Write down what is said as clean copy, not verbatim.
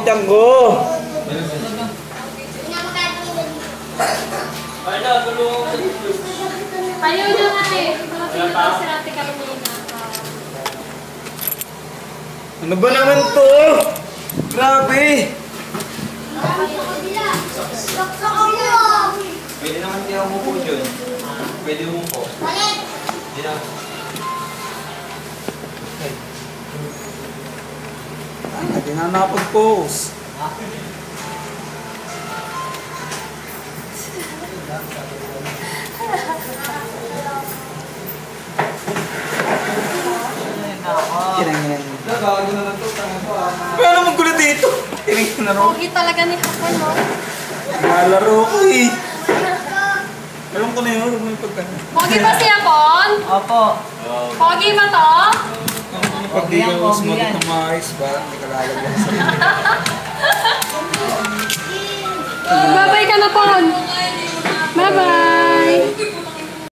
tiyan ko. Ayaw nyo ate. Pinagpapit si ate Carolina. Ano ba naman to? Grabe! Pwede naman hindi ako umupo dyan. Pwede umupo. Hindi na. Hindi na nakapag-post. Kinangin. Nagago na lang ito. Paano mong gulo dito? Kinangin na rin. Pogi talaga ni Hapon, no? Nalaro ko eh. Alam ko na yun. Huwag mo yung pagkano. Pogi ba si Hapon? Opo. Pogi ba to? Pag di ka sumagot ng maayos ba? Hindi ka lalagyan sa Babay ka na, Pon.